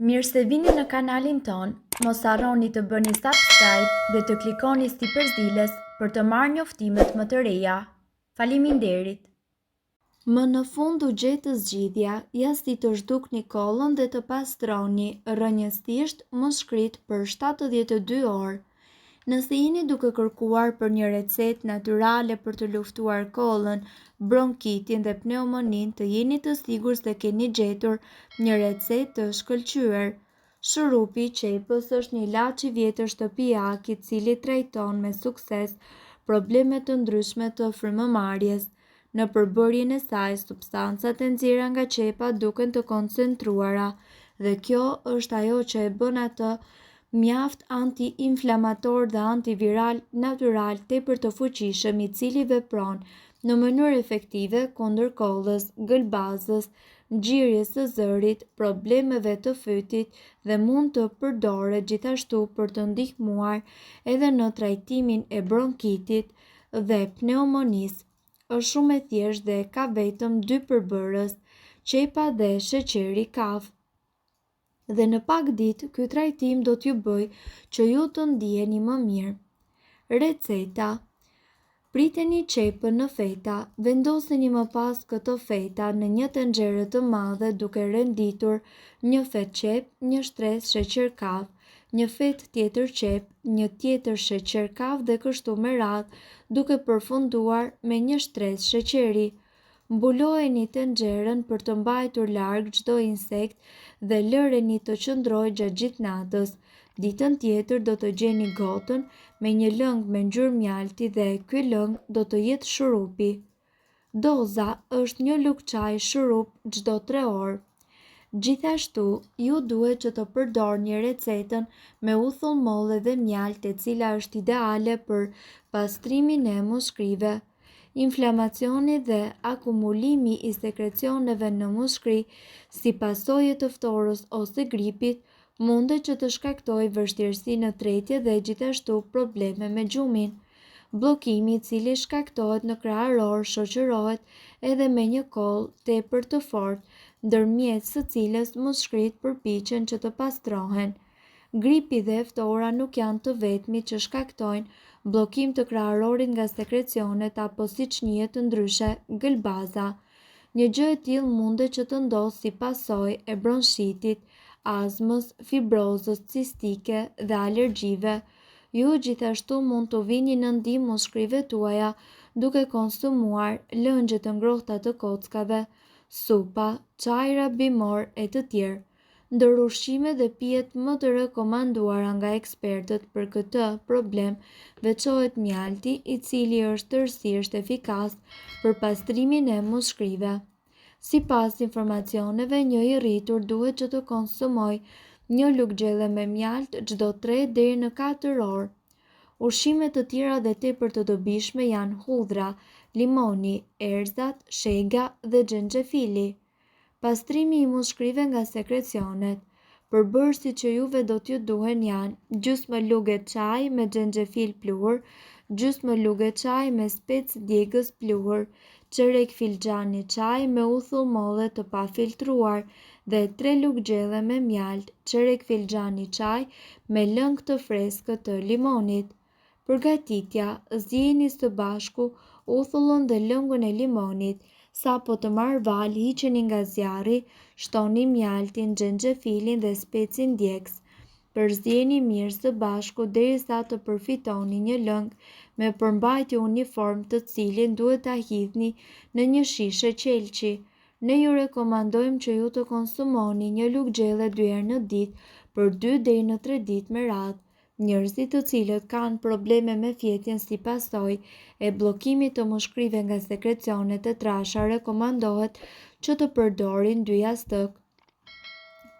Mirë se vini në kanalin ton, mos harroni të bëni subscribe dhe të klikoni si përzieles për të marrë njoftimet më të reja. Faleminderit! Më në fund u gjetë zgjidhja, jashtë të zhdukni kollën dhe të pastroni rrënjësisht mos shkrit për 72 orë. Nëse jeni duke kërkuar për një recetë natyrale për të luftuar kollën, bronkitin dhe pneumonin, të jeni të sigurt se keni gjetur një recetë të shkëlqyer. Shurupi i qepës është një ilaç i vjetër shtëpiak i cili trajton me sukses probleme të ndryshme të frymëmarrjes. Në përbërjen e saj, substancat e nxjerra nga qepa duken të koncentruara dhe kjo është ajo që e bën atë mjaft anti-inflamator dhe antiviral natyral tepër të fuqishëm, i cili vepron në mënyrë efektive kundër kollës, gëlbazës, nxirjes së zërit, problemeve të fytit dhe mund të përdoret gjithashtu për të ndihmuar edhe në trajtimin e bronkitit dhe pneumonisë. Është shumë e thjeshtë dhe ka vetëm 2 përbërës, qepa dhe sheqeri kafë. Dhe në pak ditë, ky trajtim do t'ju bëj që ju të ndiheni më mirë. Receta: priteni qepën në feta, vendoseni më pas këto feta në një tenxhere të madhe duke renditur një fet qep, një shtresë sheqer kafë, një fet tjetër qep, një tjetër sheqer kafë dhe kështu me radhë, duke përfunduar me një shtresë sheqeri. Mbulojeni tenxherën për të mbajtur larg çdo insekt dhe lëreni të qëndrojë gjatë gjithë natës. Ditën tjetër do të gjeni gotën me një lëng me ngjyrë mjalti dhe ky lëng do të jetë shurupi. Doza është 1 lugë çaj shurup çdo 3 orë. Gjithashtu, ju duhet që të përdorni recetën me uthull molle dhe mjalt, e cila është ideale për pastrimin e muskrive. Inflamacioni dhe akumulimi i sekrecioneve në muskri si pasojë të ftorës ose gripit mundet që të shkaktojë vështirësi në tretje dhe gjithashtu probleme me gjumin. Bllokimi i cili shkaktohet në krahëror shoqërohet edhe me një kollë tepër të fortë, ndërmjet së cilës muskrit përpiqen që të pastrohen. Gripi dhe ftora nuk janë të vetmit që shkaktojnë bllokim të krahërorit nga sekrecionet apo siç njihet ndryshe gëlbaza. Një gjë e tillë mundet që të ndodhë si pasojë e bronchitit, azmës, fibrozës cistike dhe alergjive. Ju gjithashtu mund të vini në ndihmë muskrive tuaja duke konsumuar lëngje të ngrohta të kockave, supa, çajra bimor e të tjerë. Ndër ushqimet dhe pijet më të rekomanduara nga ekspertët për këtë problem veçohet mjalti, i cili është tërësisht efikas për pastrimin e muskrive. Sipas informacioneve, një i rritur duhet që të konsumojë 1 lugë gjelle me mjalt çdo 3 deri në 4 orë. Ushqime të tjera dhe tepër të dobishme janë hudhra, limoni, erëzat, shega dhe xhenxhefili. Pastrimi i muskrive nga sekrecionet. Përbërësit që juve do t'ju duhen janë gjysmë lugë çaj me xhenxhefil pluhur, gjysmë lugë çaj me specë djegës pluhur, çerek filxhani çaj me uthull molle të pafiltruar dhe 3 lugë gjelle me mjalt, çerek filxhani çaj me lëng të freskët të limonit. Përgatitja: zgjidhni së bashku uthullën dhe lëngun e limonit. Sa po të marrë val, hiqeni nga zjarri, shtoni mjaltin, xhenxhefilin dhe specin djegës. Përzjeni mirë së bashku derisa të përfitoni një lëng me përmbajtje uniform, të cilin duhet ta hidhni në një shishe qelçi. Ne ju rekomandojmë që ju të konsumoni 1 lugë gjelle 2 herë në ditë për 2 deri në 3 ditë me radhë. Njerëzit të cilët kanë probleme me fjetjen si pasojë e bllokimit të muskrive nga sekrecionet e trasha rekomandohet që të përdorin 2 jastëk.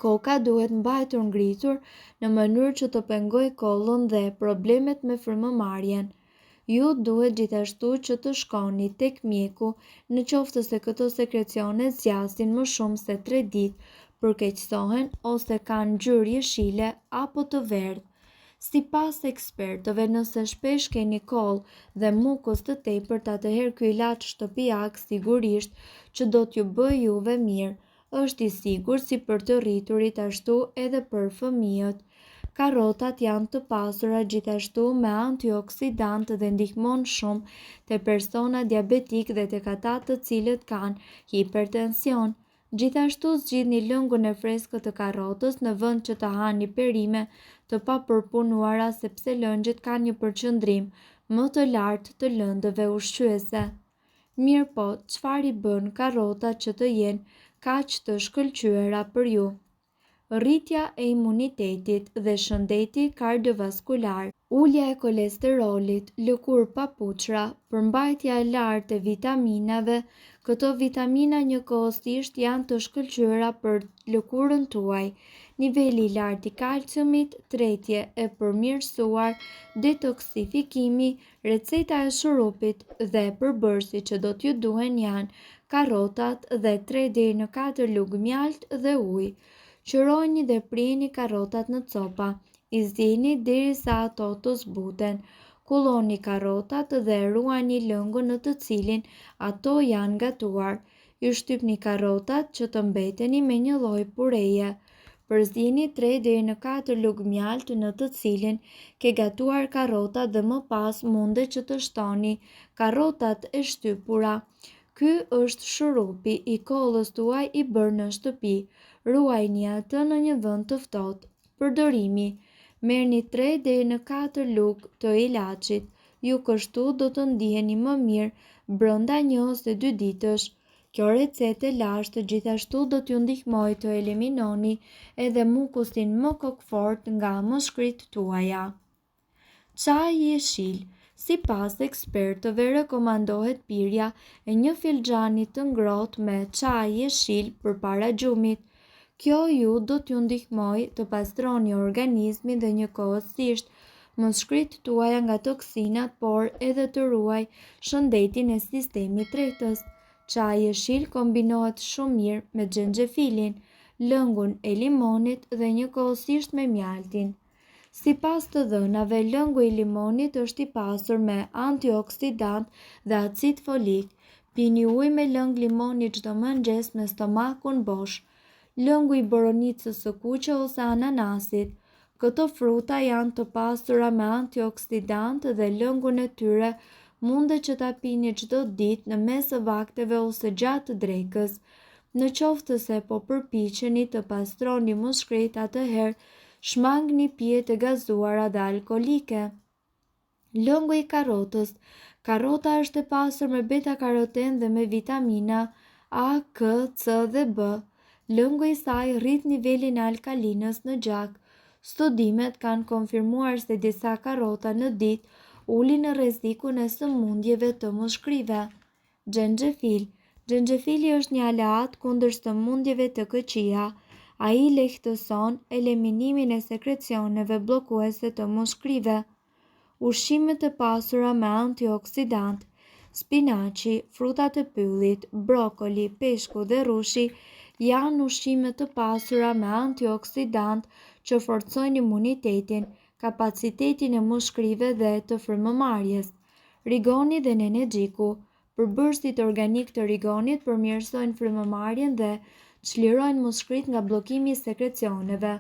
Koka duhet mbajtur ngritur në mënyrë që të pengojë kollën dhe problemet me frymëmarrjen. Ju duhet gjithashtu që të shkoni tek mjeku në qoftë se këto sekrecione zgjasin më shumë se 3 ditë, përkeqësohen ose kanë ngjyrë jeshile apo të verdhë. Sipas ekspertëve, nëse shpesh keni kollë dhe mukus të tepërt, atëherë ky ilaç shtëpiak sigurisht që do t'ju bëjë juve mirë. është i sigurt si për të rriturit ashtu edhe për fëmijët. Karrotat janë të pasura gjithashtu me antioksidantë dhe ndihmon shumë te persona diabetik dhe tek ata të cilët kanë hipertension. Gjithashtu zgjidhni lëngun e freskët të karrotës në vend që të hani perime të papërpunuara sepse lëngjet kanë një përqendrim më të lartë të lëndëve ushqyese. Mirë po, çfarë i bën karrotat që të jenë kaq të shkëlqyera për ju? Rritja e imunitetit dhe shëndeti kardiovaskular, ulja e kolesterolit, lëkurë papuçra, përmbajtja e lartë e vitaminave. Këto vitamina njëkohësisht janë të shkëlqyera për lëkurën tuaj. Niveli i lartë i kalciumit, tretje e përmirësuar, detoksifikimi. Receta e shurupit dhe përbërësit që do t'ju duhen janë karrotat dhe 3 deri në 4 lugë mjaltë dhe ujë. Qërojni dhe prini karrotat në copa, i zini derisa ato të zbuten. Kulloni karrotat dhe ruajini lëngun në të cilin ato janë gatuar. I shtypni karrotat që të mbeteni me një lloj pureje. Përzini 3 deri në 4 lugë mjaltë në të cilin ke gatuar karrotat dhe më pas mundet që të shtoni karrotat e shtypura. Ky është shurupi i kollës tuaj i bërë në shtëpi. Ruajini atë në një vend të ftohtë. Përdorimi: merrni 3 deri në 4 lugë të ilaçit. Ju kështu do të ndiheni më mirë brenda 1 ose 2 ditësh. Kjo recetë e lashtë gjithashtu do t'ju ndihmojë të eliminoni edhe mukusin më kokfort nga mushkrit tuaja. Çaji i jeshil. Sipas ekspertëve rekomandohet pirja e 1 filxhani të ngrohtë me çaj jeshil përpara gjumit. Kjo ju do t'ju ndihmojë të pastroni organizmin dhe njëkohësisht mushkrit tuaja nga toksinat, por edhe të ruaj shëndetin e sistemit tretës. Çaji jeshil kombinohet shumë mirë me xhenxhefilin, lëngun e limonit dhe njëkohësisht me mjaltin. Sipas të dhënave, lëngu i limonit është i pasur me antioksidant dhe acid folik. Pini ujë me lëng limoni çdo mëngjes me stomakun bosh. Lëngu i boronicës së kuqe ose ananasit. Këto fruta janë të pasura me antioksidantë dhe lëngun e tyre mundet që ta pini çdo ditë në mes të vakteve ose gjatë drekës. Në qoftë se po përpiqeni të pastroni mushkrit, atëherë shmangni pijet e gazuara dhe alkolike. Lëngu i karrotës. Karrota është e pasur me beta-karoten dhe me vitamina A, K, C dhe B. Lëngu i saj rrit nivelin e alkalinës në gjak. Studimet kanë konfirmuar se disa karrota në ditë ulin në rrezikun e sëmundjeve të mushkrive. Xhenxhefil. Xhenxhefili është një aleat kundër sëmundjeve të këqija. Ai lehtëson eliminimin e sekrecioneve bllokuese të mushkrive. Ushqimet e pasura me antioksidant. Spinaçi, frutat e pyllit, brokoli, peshku dhe rrushi janë ushqime të pasura me antioksidant që forcojnë imunitetin, kapacitetin e mushkrive dhe të frymëmarrjes. Rigoni dhe nenexhiku. Përbërësit organik të rigonit përmirësojnë frymëmarrjen dhe çlirojnë mushkrit nga bllokimi i sekrecioneve.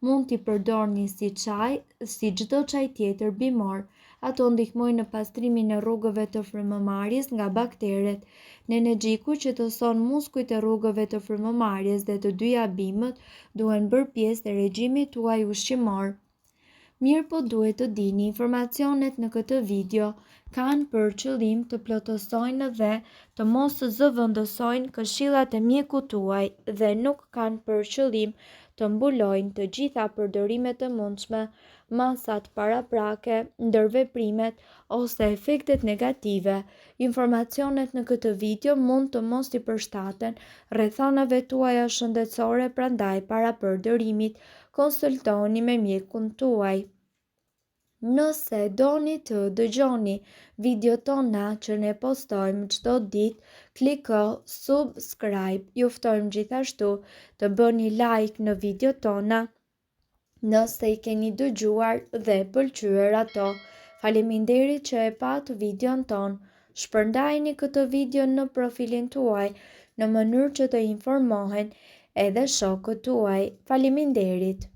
Mund t'i përdorni si çaj, si çdo çaj tjetër bimor. Ato ndihmojnë në pastrimin e rrugëve të frymëmarrjes nga bakteret. Nenexhiku qetëson muskujt e rrugëve të frymëmarrjes dhe të dyja bimët duhen bërë pjesë e regjimit tuaj ushqimor. Mirë po duhet të dini, informacionet në këtë video kanë për qëllim të plotësojnë dhe të mos zëvendësojnë këshillat e mjekut tuaj dhe nuk kanë për qëllim të mbulojnë të gjitha përdorimet e mundshme, masat paraprake, ndërveprimet ose efektet negative. Informacionet në këtë video mund të mos i përshtaten rrethonave tuaja shëndetësore, prandaj para përdorimit konsultoni me mjekun tuaj. Nëse doni të dëgjoni video tona që ne postojmë çdo ditë, kliko subscribe. Ju ftojmë gjithashtu të bëni like në video tona nëse i keni dëgjuar dhe pëlqyer ato. Faleminderit që e pat videon ton. Shpërndajini këtë video në profilin tuaj në mënyrë që të informohen edhe shokët tuaj. Faleminderit.